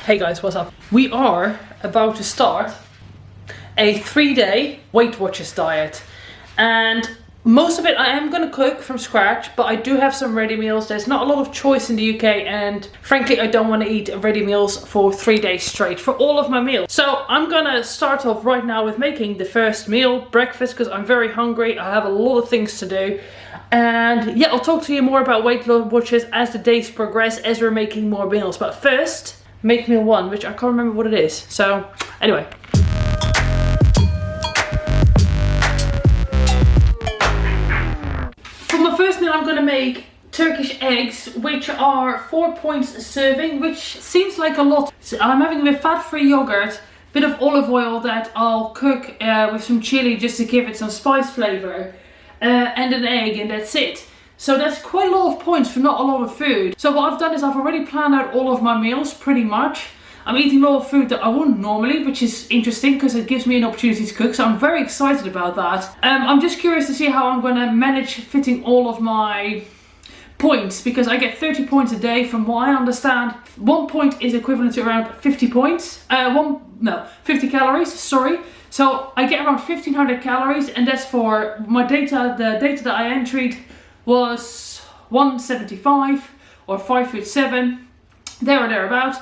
Hey guys, what's up? We are about to start a 3-day Weight Watchers diet, and most of it I am going to cook from scratch, but I do have some ready meals. There's not a lot of choice in the UK, and frankly I don't want to eat ready meals for 3 days straight for all of my meals. So I'm gonna start off right now with making the first meal, breakfast, because I'm very hungry. I have a lot of things to do. And yeah, I'll talk to you more about Weight Watchers as the days progress, as we're making more meals. But first, make meal 1, which I can't remember what it is. So anyway. For my first meal, I'm gonna make Turkish eggs, which are 4 points a serving, which seems like a lot. So I'm having a bit fat-free yogurt, bit of olive oil that I'll cook with some chili just to give it some spice flavor. And an egg, and that's it. So that's quite a lot of points for not a lot of food. So what I've done is I've already planned out all of my meals pretty much. I'm eating a lot of food that I wouldn't normally, which is interesting because it gives me an opportunity to cook. So I'm very excited about that. I'm just curious to see how I'm going to manage fitting all of my points, because I get 30 points a day from what I understand. 1 point is equivalent to around 50 points. 50 calories, sorry. So I get around 1500 calories, and that's for my data. The data that I entered was 175 or 5'7", there or thereabouts,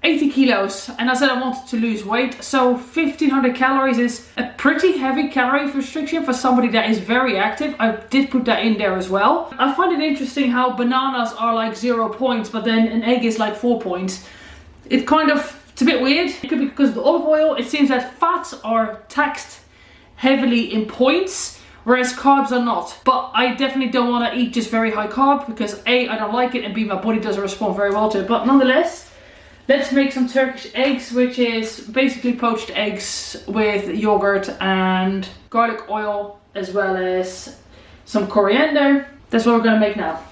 80 kilos, and I said I wanted to lose weight. So 1500 calories is a pretty heavy calorie restriction for somebody that is very active. I did put that in there as well. I find it interesting how bananas are like 0 points, but then an egg is like 4 points. It's a bit weird. It could be because of the olive oil. It seems that fats are taxed heavily in points, whereas carbs are not. But I definitely don't want to eat just very high carb, because A, I don't like it, and B, my body doesn't respond very well to it. But nonetheless, let's make some Turkish eggs, which is basically poached eggs with yogurt and garlic oil, as well as some coriander. That's what we're gonna make now.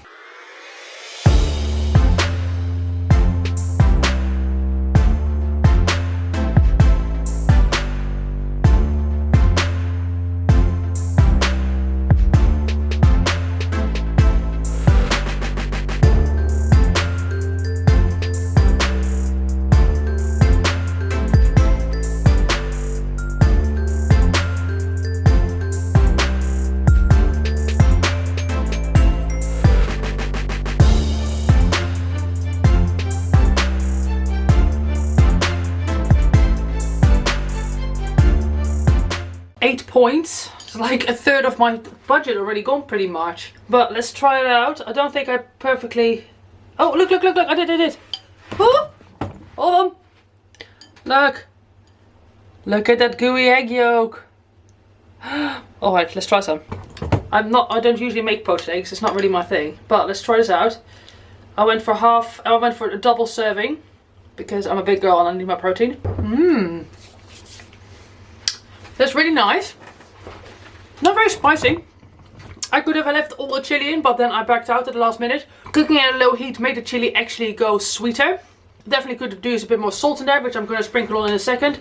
Points. It's like a third of my budget already gone pretty much. But let's try it out. I don't think I perfectly... Oh, look, I did it. Oh, hold on. Look at that gooey egg yolk. Alright, let's try some. I don't usually make poached eggs, it's not really my thing. But let's try this out. I went for a double serving, because I'm a big girl and I need my protein. That's really nice. Not very spicy. I could have left all the chili in, but then I backed out at the last minute. Cooking at a low heat made the chili actually go sweeter. Definitely could do a bit more salt in there, which I'm going to sprinkle on in a second.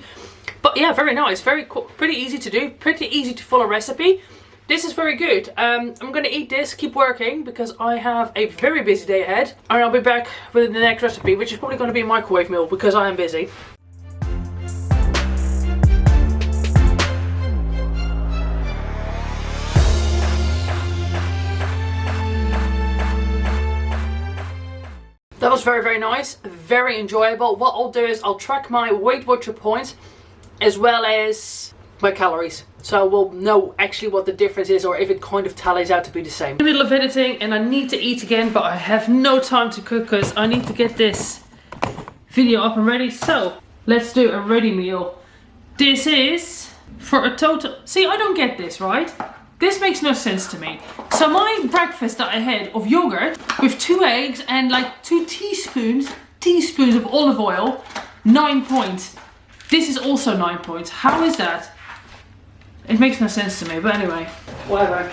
But yeah, very nice. Pretty easy to do. Pretty easy to follow recipe. This is very good. I'm going to eat this, keep working, because I have a very busy day ahead. And I'll be back with the next recipe, which is probably going to be a microwave meal, because I am busy. That was very, very nice, very enjoyable. What I'll do is I'll track my Weight Watcher points as well as my calories. So we'll know actually what the difference is, or if it kind of tallies out to be the same. In the middle of editing, and I need to eat again, but I have no time to cook because I need to get this video up and ready. So let's do a ready meal. This is for a total... See, I don't get this, right? This makes no sense to me. So my breakfast that I had of yogurt with 2 eggs and like 2 teaspoons of olive oil, 9 points. This is also 9 points. How is that? It makes no sense to me, but anyway, whatever.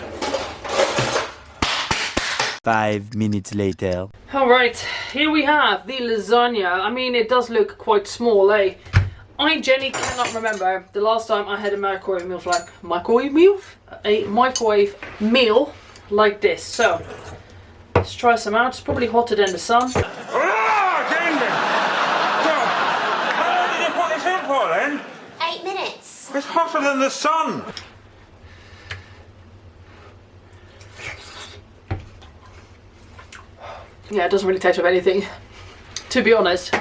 5 minutes later. Alright, here we have the lasagna. I mean, it does look quite small, eh? I genuinely cannot remember the last time I had a microwave meal like this. So let's try some out. It's probably hotter than the sun. for then? 8 minutes. It's hotter than the sun. Yeah, it doesn't really taste of anything, to be honest.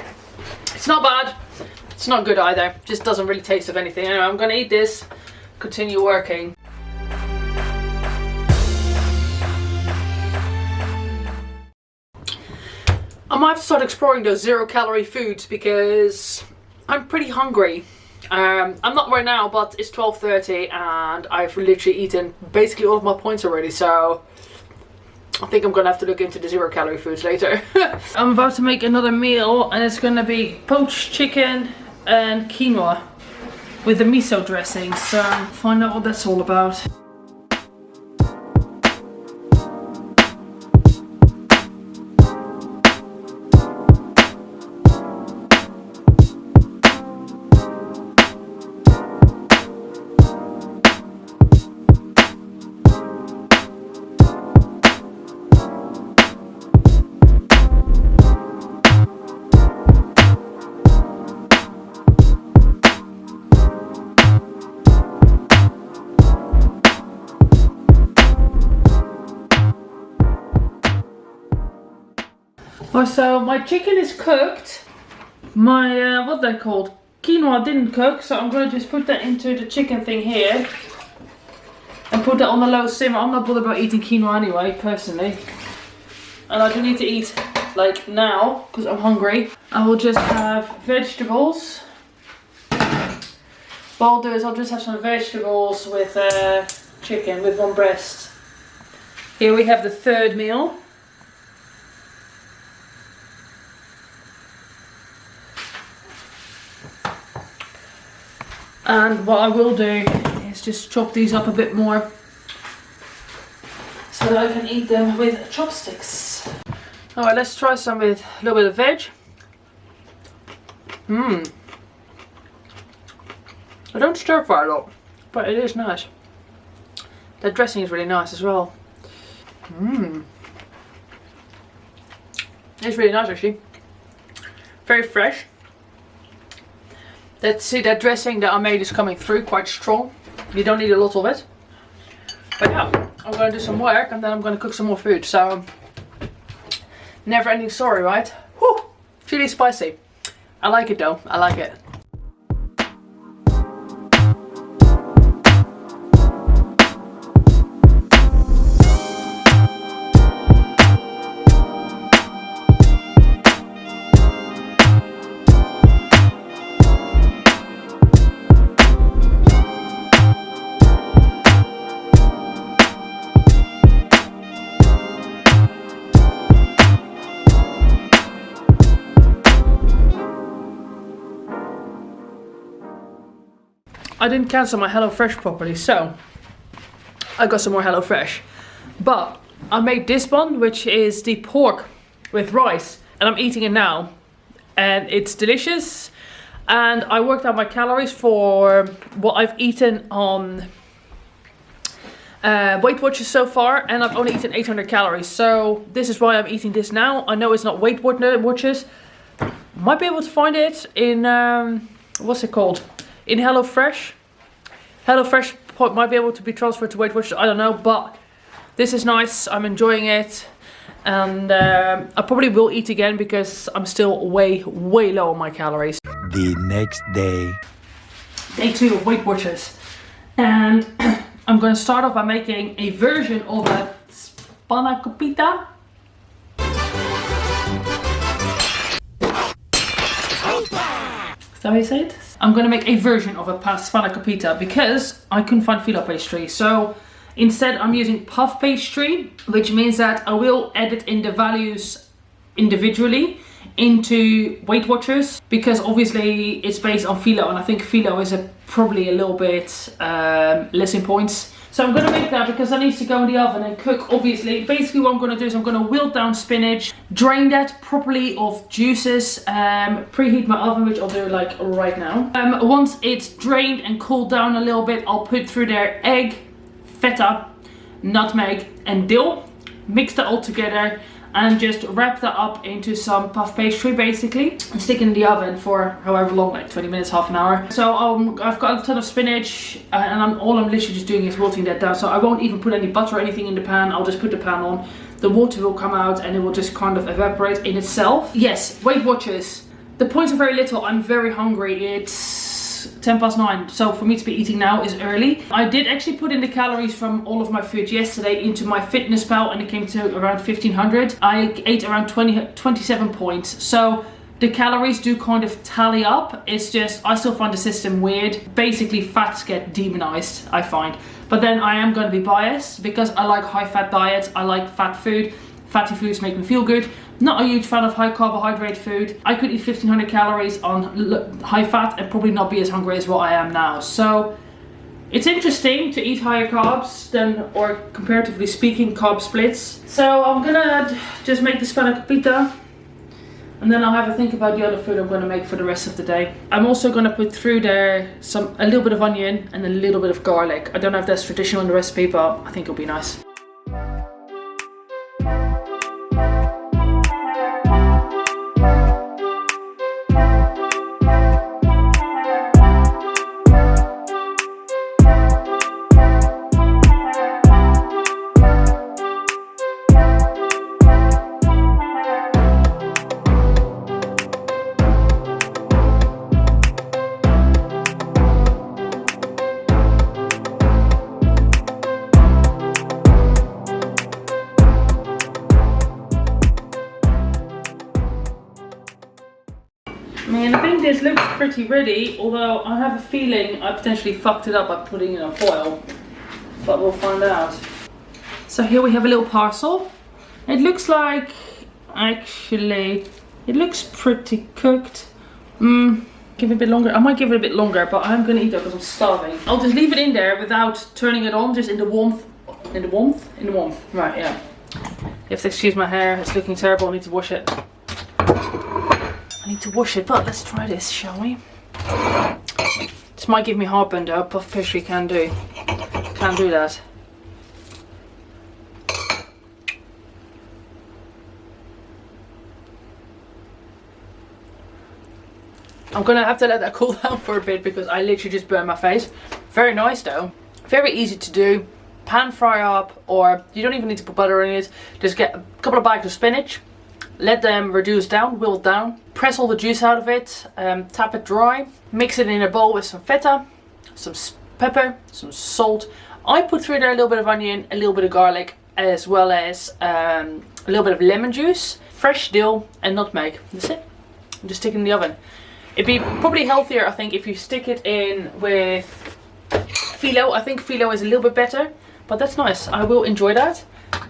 It's not bad. It's not good either. Just doesn't really taste of anything. Anyway, I'm gonna eat this, continue working. I might have to start exploring those 0-calorie foods because I'm pretty hungry. I'm not right now, but it's 12:30 and I've literally eaten basically all of my points already, so I think I'm gonna have to look into the 0-calorie foods later. I'm about to make another meal and it's gonna be poached chicken and quinoa with the miso dressing, so find out what that's all about. Oh, so my chicken is cooked. My, what they're called? Quinoa didn't cook, so I'm gonna just put that into the chicken thing here. And put that on the low simmer. I'm not bothered about eating quinoa anyway, personally. And I do need to eat, like, now, because I'm hungry. I will just have vegetables. What I'll do is I'll just have some vegetables with chicken, with one breast. Here we have the third meal. And what I will do is just chop these up a bit more so that I can eat them with chopsticks. Alright, let's try some with a little bit of veg. I don't stir fry a lot, but it is nice. That dressing is really nice as well. It's really nice actually. Very fresh. That dressing that I made is coming through quite strong. You don't need a lot of it. But yeah, I'm gonna do some work and then I'm gonna cook some more food. So, never ending story, right? Whew, really spicy. I like it though, I like it. I didn't cancel my HelloFresh properly, so I got some more HelloFresh. But I made this one, which is the pork with rice, and I'm eating it now. And it's delicious. And I worked out my calories for what I've eaten on Weight Watchers so far, and I've only eaten 800 calories. So this is why I'm eating this now. I know it's not Weight Watchers. Might be able to find it in, what's it called? In HelloFresh. HelloFresh might be able to be transferred to Weight Watchers, I don't know, but this is nice, I'm enjoying it. And I probably will eat again because I'm still way low on my calories. The next day. Day 2 of Weight Watchers. And I'm going to start off by making a version of a spanakopita. Is that how you say it? I'm going to make a version of a spanakopita because I couldn't find filo pastry. So instead I'm using puff pastry, which means that I will edit in the values individually into Weight Watchers because obviously it's based on filo and I think filo is probably a little bit less in points. So I'm going to make that because that needs to go in the oven and cook, obviously. Basically what I'm going to do is I'm going to wilt down spinach, drain that properly of juices, preheat my oven, which I'll do like right now. Once it's drained and cooled down a little bit, I'll put through there egg, feta, nutmeg and dill. Mix that all together. and just wrap that up into some puff pastry basically and stick it in the oven for however long, like 20 minutes, half an hour. So I've got a ton of spinach and all I'm literally just doing is wilting that down. So I won't even put any butter or anything in the pan. I'll just put the pan on. The water will come out and it will just kind of evaporate in itself. Yes, Weight Watchers. The points are very little. I'm very hungry. It's 9:10, so for me to be eating now is early. I did actually put in the calories from all of my food yesterday into my fitness pal and it came to around 1500. I ate around 27 points, so the calories do kind of tally up. It's just I still find the system weird. Basically fats get demonized, I find, but then I am going to be biased because I like high fat diets. I like fat food. Fatty foods make me feel good. Not a huge fan of high carbohydrate food. I could eat 1500 calories on high fat and probably not be as hungry as what I am now. So it's interesting to eat higher carbs than, or comparatively speaking, carb splits. So I'm gonna just make the spanakopita and then I'll have a think about the other food I'm gonna make for the rest of the day. I'm also gonna put through there a little bit of onion and a little bit of garlic. I don't know if that's traditional in the recipe, but I think it'll be nice. Man, I think this looks pretty ready, although I have a feeling I potentially fucked it up by putting it on foil, but we'll find out. So here we have a little parcel. It looks like, actually, it looks pretty cooked. Give it a bit longer. I might give it a bit longer, but I'm gonna eat it because I'm starving. I'll just leave it in there without turning it on, just in the warmth. In the warmth? In the warmth, right, yeah. You have to excuse my hair, it's looking terrible, I need to wash it. I need to wash it, but let's try this, shall we? This might give me heartburn though, puff pastry can do. Can't do that. I'm gonna have to let that cool down for a bit because I literally just burned my face. Very nice though. Very easy to do. Pan fry up, or you don't even need to put butter in it. Just get a couple of bags of spinach. Let them reduce down, wilt down, press all the juice out of it, tap it dry, mix it in a bowl with some feta, some pepper, some salt. I put through there a little bit of onion, a little bit of garlic, as well as a little bit of lemon juice, fresh dill and nutmeg. That's it. Just stick it in the oven. It'd be probably healthier, I think, if you stick it in with phyllo. I think phyllo is a little bit better, but that's nice. I will enjoy that.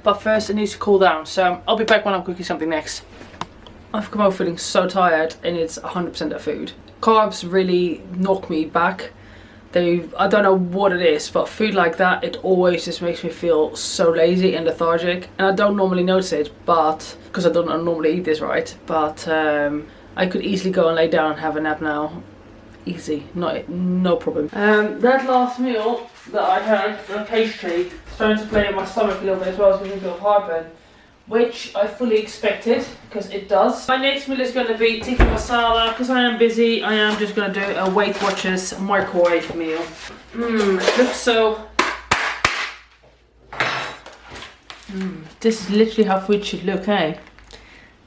But first it needs to cool down, so I'll be back when I'm cooking something next. I've come out feeling so tired and it's 100% of food. Carbs really knock me back. I don't know what it is, but food like that, it always just makes me feel so lazy and lethargic. And I don't normally notice it, but because I don't normally eat this right, but I could easily go and lay down and have a nap now. Easy, no problem. That last meal that I had, the pastry, starting to play in my stomach a little bit as well, it's giving me a bit of heartburn, which I fully expected because it does. My next meal is going to be tikka masala. Because I am busy, I am just going to do a Weight Watchers microwave meal. It looks so... This is literally how food should look, eh?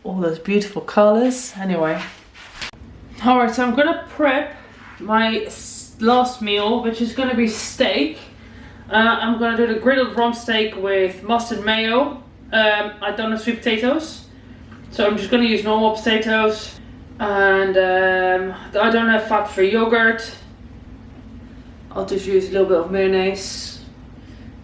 All those beautiful colours. Anyway. Alright, so I'm going to prep my last meal, which is going to be steak. I'm going to do the grilled rump steak with mustard mayo. I don't have sweet potatoes, so I'm just going to use normal potatoes. And I don't have fat-free yogurt. I'll just use a little bit of mayonnaise.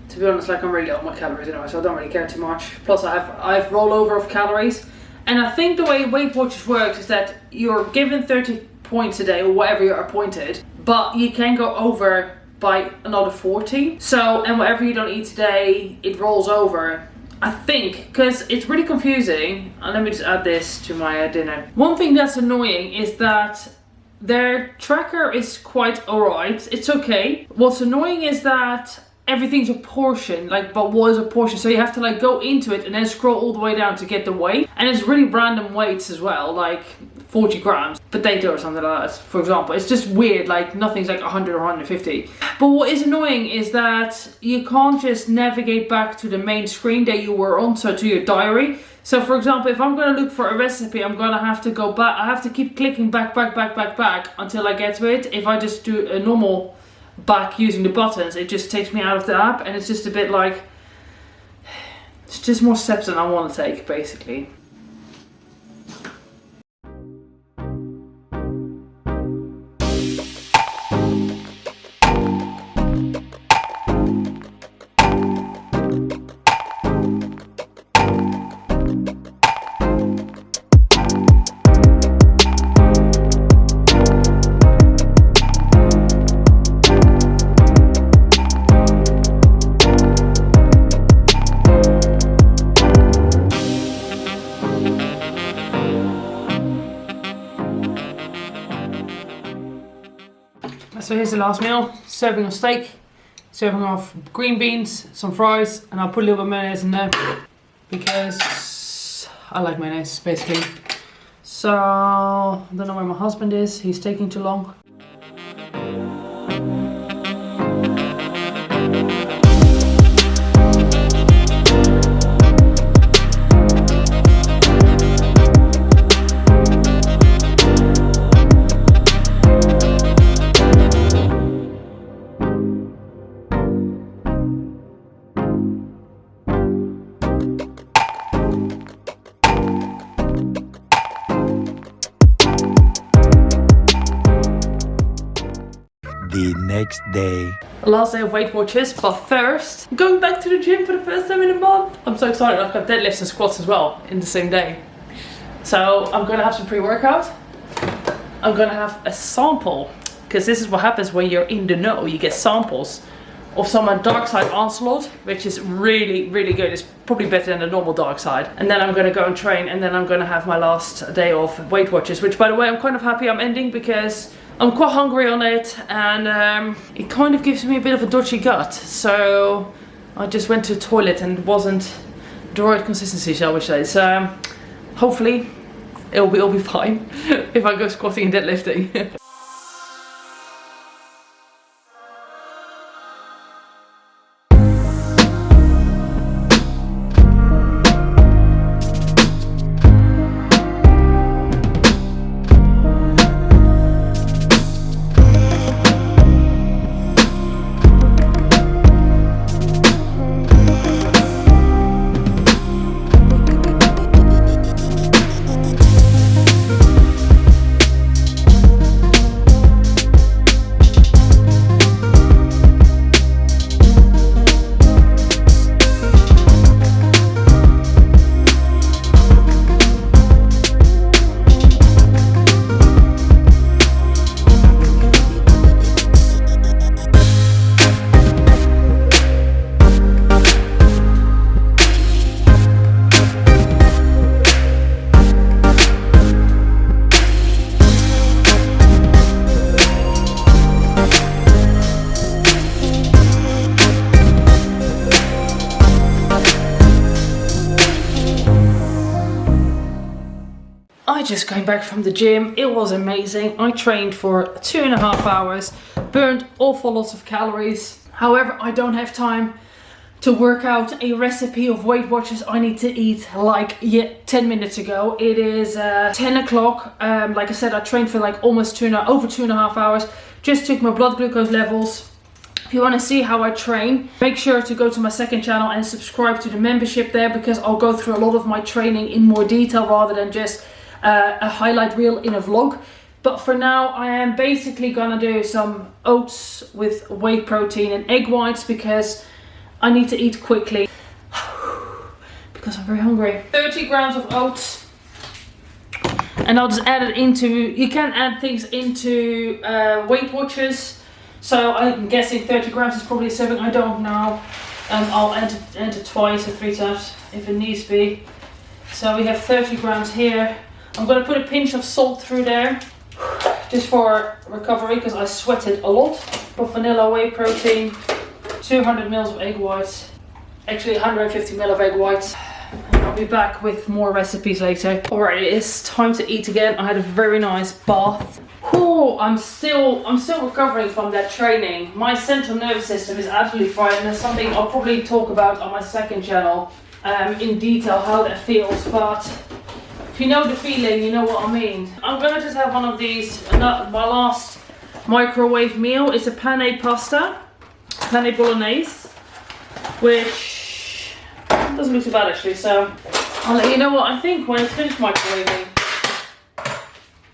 To be honest, like, I'm really low on my calories anyway, so I don't really care too much. Plus I have rollover of calories. And I think the way Weight Watchers works is that you're given 30 points a day or whatever you're appointed, but you can go over by another 40. So, and whatever you don't eat today, it rolls over. I think, because it's really confusing. Let me just add this to my dinner. One thing that's annoying is that their tracker is quite alright. It's okay. What's annoying is that everything's a portion, like, but what is a portion? So you have to like go into it and then scroll all the way down to get the weight. And it's really random weights as well, like 40 grams potato or something like that, for example. It's just weird, like nothing's like 100 or 150. But what is annoying is that you can't just navigate back to the main screen that you were on, so to your diary. So for example, if I'm gonna look for a recipe, I'm gonna have to go back. I have to keep clicking back until I get to it. If I just do a normal back using the buttons, it just takes me out of the app, and it's just a bit like, it's just more steps than I want to take, basically. So here's the last meal, serving of steak, serving of green beans, some fries, and I'll put a little bit of mayonnaise in there because I like mayonnaise, basically. So, I don't know where my husband is, he's taking too long. The next day. Last day of Weight Watchers, but first, I'm going back to the gym for the first time in a month. I'm so excited. I've got deadlifts and squats as well in the same day. So I'm gonna have some pre-workout. I'm gonna have a sample, because this is what happens when you're in the know. You get samples of some dark side onslaught, which is really, really good. It's probably better than the normal dark side. And then I'm gonna go and train, and then I'm gonna have my last day of Weight Watchers, which by the way, I'm kind of happy I'm ending because I'm quite hungry on it, and it kind of gives me a bit of a dodgy gut. So I just went to the toilet and it wasn't the right consistency, shall we say. So hopefully it'll be fine if I go squatting and deadlifting. I just came back from the gym. It was amazing. I trained for 2.5 hours, burned awful lots of calories. However, I don't have time to work out a recipe of Weight Watchers I need to eat like 10 minutes ago. It is 10 o'clock. Like I said, I trained for like almost over 2.5 hours. Just took my blood glucose levels. If you want to see how I train, make sure to go to my second channel and subscribe to the membership there, because I'll go through a lot of my training in more detail rather than just a highlight reel in a vlog. But for now, I am basically gonna do some oats with whey protein and egg whites because I need to eat quickly because I'm very hungry. 30 grams of oats, and I'll just add it into, you can add things into Weight Watchers, so I'm guessing 30 grams is probably a serving, I don't know. I'll enter twice or 3 times if it needs to be. So we have 30 grams here. I'm going to put a pinch of salt through there, just for recovery, because I sweated a lot. For vanilla whey protein, 200 mils of egg whites. Actually 150 ml of egg whites. And I'll be back with more recipes later. Alright, it's time to eat again. I had a very nice bath. Oh, I'm still recovering from that training. My central nervous system is absolutely fine, and that's something I'll probably talk about on my second channel in detail how that feels. But if you know the feeling, you know what I mean. I'm gonna just have one of these. My last microwave meal is a penne pasta, penne bolognese, which doesn't look too bad actually. So I'll let you know what I think when it's finished microwaving.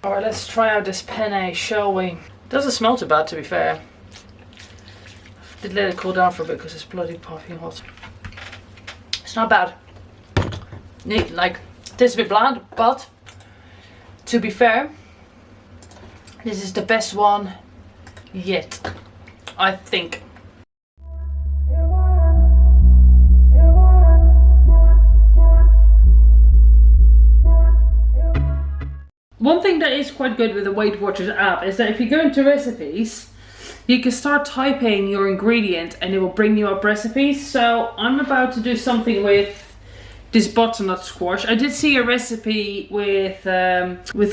Alright, let's try out this penne, shall we? Doesn't smell too bad, to be fair. Did let it cool down for a bit because it's bloody puffing hot. It's not bad. Like, tastes a bit bland, but to be fair, this is the best one yet, I think. One thing that is quite good with the Weight Watchers app is that if you go into recipes, you can start typing your ingredient and it will bring you up recipes. So I'm about to do something with this butternut squash. I did see a recipe with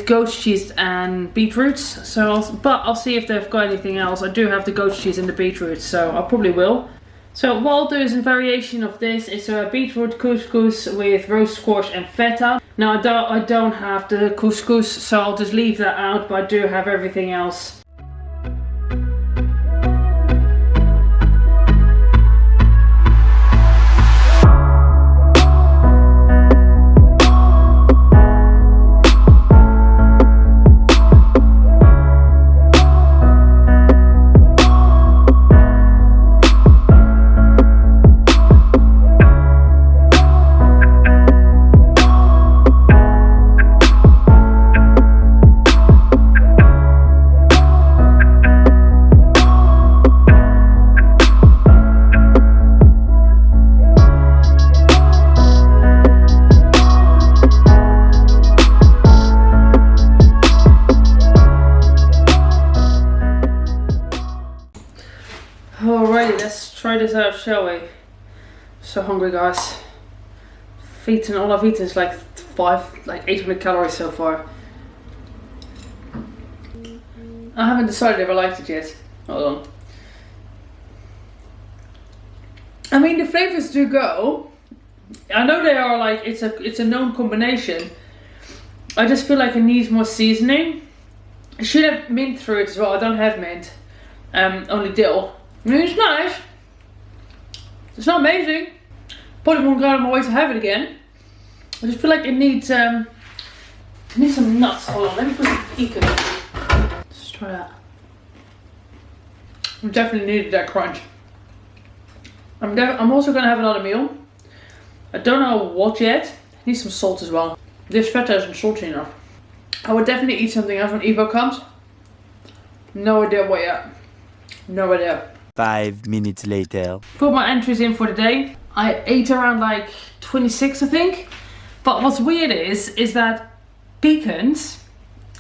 goat cheese and beetroots. But I'll see if they've got anything else. I do have the goat cheese and the beetroots, so I probably will. So what I'll do is a variation of this. It's a beetroot couscous with roast squash and feta. Now I don't have the couscous, so I'll just leave that out, but I do have everything else. Alrighty, let's try this out, shall we? So hungry, guys. All I've eaten is like 800 calories so far. I haven't decided if I liked it yet. Hold on. I mean, the flavors do go. I know they are like, it's a known combination. I just feel like it needs more seasoning. I should have mint through it as well. I don't have mint. Only dill. I mean, it's nice. It's not amazing. Probably won't go out of my way to have it again. I just feel like it needs some nuts. Hold on, let me put some pecan. Let's try that. I definitely needed that crunch. I'm also gonna have another meal. I don't know what yet. I need some salt as well. This feta isn't salty enough. I would definitely eat something else when Evo comes. No idea what yet. No idea. 5 minutes later. Put my entries in for the day. I ate around like 26, I think. But what's weird is that pecans,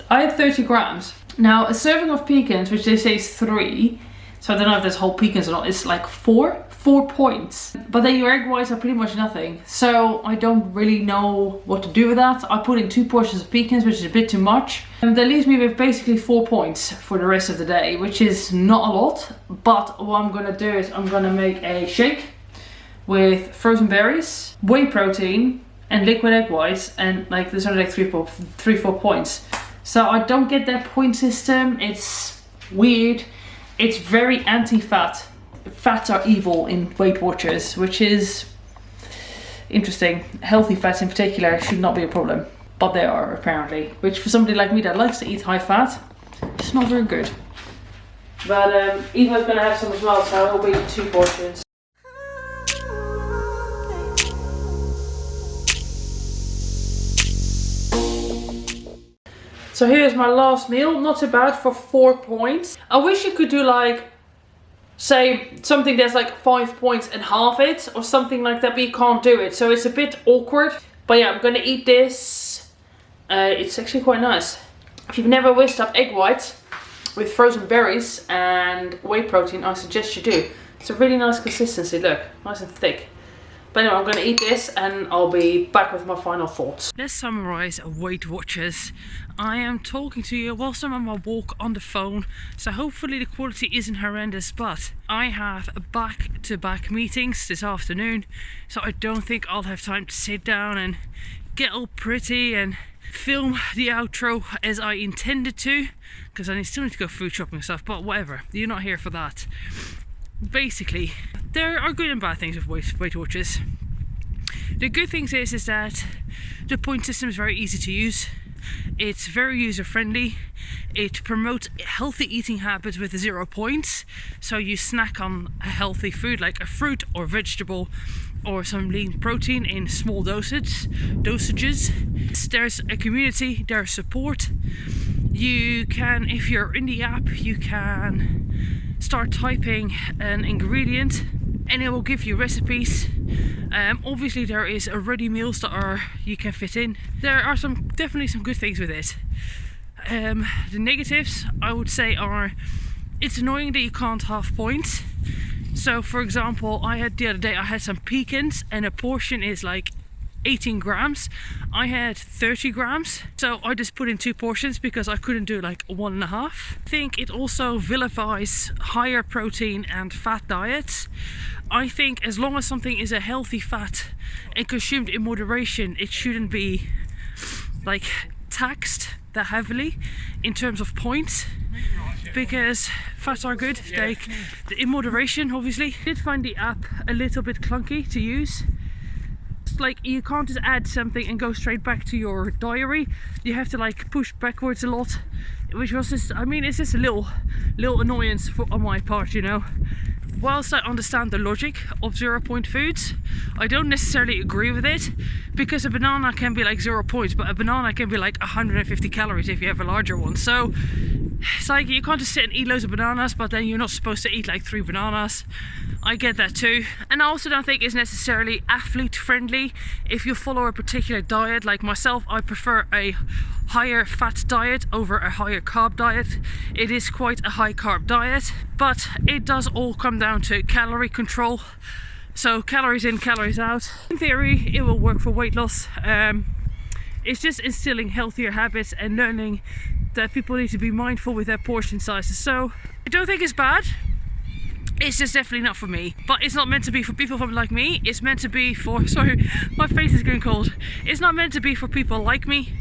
I had 30 grams. Now a serving of pecans, which they say is 3, so I don't know if there's whole pecans or not, it's like 4 points. But then your egg whites are pretty much nothing. So I don't really know what to do with that. I put in 2 portions of pecans, which is a bit too much. And that leaves me with basically 4 points for the rest of the day, which is not a lot. But what I'm gonna do is I'm gonna make a shake with frozen berries, whey protein, and liquid egg whites, and like there's only like 3-4 points. So I don't get that point system. It's weird. It's very anti-fat. Fats are evil in Weight Watchers, which is interesting. Healthy fats in particular should not be a problem, but they are apparently. Which for somebody like me that likes to eat high fat, it's not very good. But Eva's gonna have some as well, so it'll be 2 portions. So here's my last meal, not too bad for 4 points. I wish you could do like, say something that's like 5 points and half it or something like that, but you can't do it. So it's a bit awkward. But yeah, I'm gonna eat this. It's actually quite nice. If you've never whisked up egg whites with frozen berries and whey protein, I suggest you do. It's a really nice consistency, look, nice and thick. But anyway, I'm going to eat this and I'll be back with my final thoughts. Let's summarize Weight Watchers. I am talking to you whilst I'm on my walk on the phone, so hopefully the quality isn't horrendous, but I have back-to-back meetings this afternoon, so I don't think I'll have time to sit down and get all pretty and film the outro as I intended to, because I still need to go food shopping and stuff, but whatever, you're not here for that. Basically, there are good and bad things with Weight Watchers. The good things is that the point system is very easy to use. It's very user friendly. It promotes healthy eating habits with 0 points. So you snack on a healthy food like a fruit or vegetable or some lean protein in small dosages. There's a community, there's support. You can, if you're in the app, you can start typing an ingredient and it will give you recipes. Obviously there is already meals that you can fit in. There are definitely some good things with it. The negatives I would say are, it's annoying that you can't half points. So for example, the other day I had some pecans and a portion is like 18 grams. I had 30 grams, so I just put in 2 portions because I couldn't do like 1.5. I think it also vilifies higher protein and fat diets. I think as long as something is a healthy fat and consumed in moderation, it shouldn't be like taxed that heavily in terms of points, because fats are good, like in moderation obviously. I did find the app a little bit clunky to use. Like you can't just add something and go straight back to your diary. You have to like push backwards a lot, which was just, I mean, it's just a little annoyance on my part, you know. Whilst I understand the logic of 0 point foods, I don't necessarily agree with it, because a banana can be like 0 points, but a banana can be like 150 calories if you have a larger one. So it's like you can't just sit and eat loads of bananas, but then you're not supposed to eat like 3 bananas. I get that too. And I also don't think it's necessarily athlete friendly. If you follow a particular diet, like myself, I prefer a higher fat diet over a higher carb diet. It is quite a high carb diet, but it does all come down to calorie control. So calories in, calories out. In theory, it will work for weight loss. It's just instilling healthier habits and learning that people need to be mindful with their portion sizes. So I don't think it's bad. It's just definitely not for me, but it's not meant to be for people like me. It's meant to be for, sorry, my face is getting cold. It's not meant to be for people like me.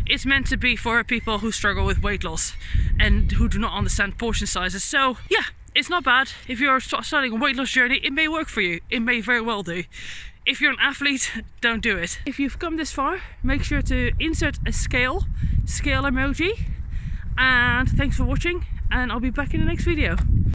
It's meant to be for people who struggle with weight loss and who do not understand portion sizes. So yeah, it's not bad. If you're starting a weight loss journey, it may work for you. It may very well do. If you're an athlete, don't do it. If you've come this far, make sure to insert a scale emoji. And thanks for watching, and I'll be back in the next video.